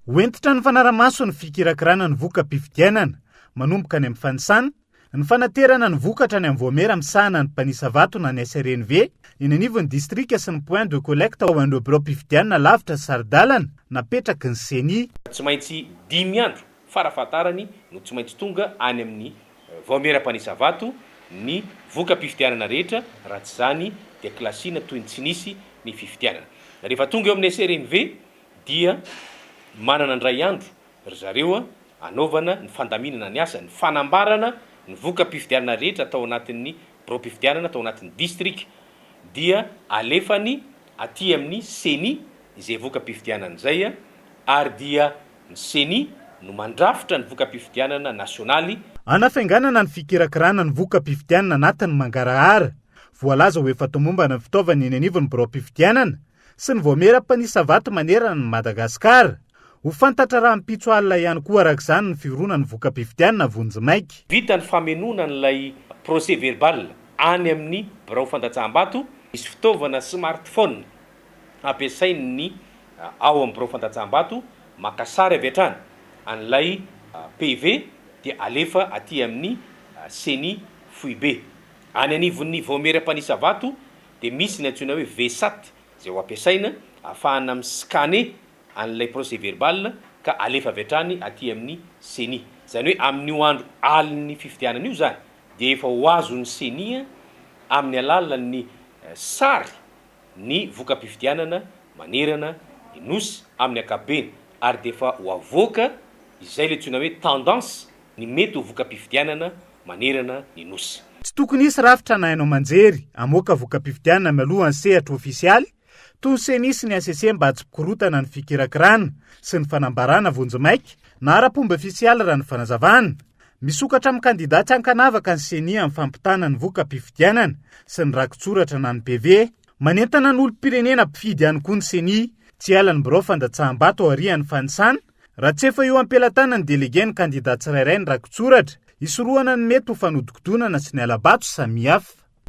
Hoentitra ny fanaramaso ny fikirakirana ny voka-pifidianana, manomboka any amin'ny fanisana, ny fanaterana ny vokatra any amin'ny voamera misahana ny mpanisa vato na ny SRNV, eny anivon'ny distrika sy ny point de collecte ao an'ireo birao mpifidianana lavitra sy saridalana, napetraky ny CENI. Tsy maintsy 5 andro farafahatarany no tsy maintsy tonga any amin'ny voamera mpanisa vato ny voka-pifidianana rehetra, raha tsy zany dia klasina toy ny tsy nisy ny fifidianana. Rehefa tonga eo amin'ny SRNV dia manana ndray andro ry zareo anaovana ny fandaminana ny asa, ny fanambarana ny voka-pifidianana rehetra atao anatin'ny birao-pifidianana atao anatin'ny district dia alefany aty amin'ny CENI izay voka-pifidianana izay, ary dia ny CENI no mandrafitra ny voka-pifidianana nasionaly. Anafainganana ny fikirakirana ny voka-pifidianana anatin'ny mangarahara, voalaza ho efa tomombana ny fitaovana eny anivon'ny birao-pifidianana sy ny voamera mpanisa vato manerana ny Madagasikara. Ho fantatra raha mipitso alina ihany koa arak'izany ny firoana ny voka-pifidianana vonjimaiky. Vita ny famenoana n'ilay procès verbal any amin'ny birao fantatsaham-bato, misy fitaovana smartphone ampiasainy ao amin'ny birao fantatsaham-bato, maka sary avy hatrany an'ilay PV dia alefa aty amin'ny CENI FUIB. Any anivon'ny voamera mpanisa vato dia misy ny antsoina hoe V7 izay ho ampiasaina ahafahana miscanner an'ilay procès verbal ka alefa avy hatrany aty amin'ny CENI. Zany hoe amin'io andro alin'ny fifidianana io zany dia efa ho azon'ny CENI amin'ny alalan'ny sary ny voka-pifidianana manerana ny nosy amin'ny ankapobeny, ary dia efa ho avoaka izay le antsoina hoe tendance ny mety ho voka-pifidianana manerana ny nosy. Tsy tokony hisy rafitra na hainao manjery hamoaka voka-pifidianana mialohan'ny sehatra ofisialy toy ny CENI sy ny ACC mba tsy mpikorotana ny fikirakirana sy ny fanambarana vonjimaiky na ara-pomba ofisialy raha ny fanazavana. Misokatra amin'ny kandidaty ankanavaka ny CENI amin'ny fampitana ny voka-pifidianana sy ny rakotsoratra na ny PV. Manentana ny olom-pirenena mpifidy ihany koa ny CENI tsy ala ny birao fandatsaham-bato aorian'ny fanisana, raha tsy efa eo ampelatana ny delege ny kandidaty tsirairay ny rakotsoratra, hisorohana ny mety ho fanodikodonana sy ny alabato samihafa.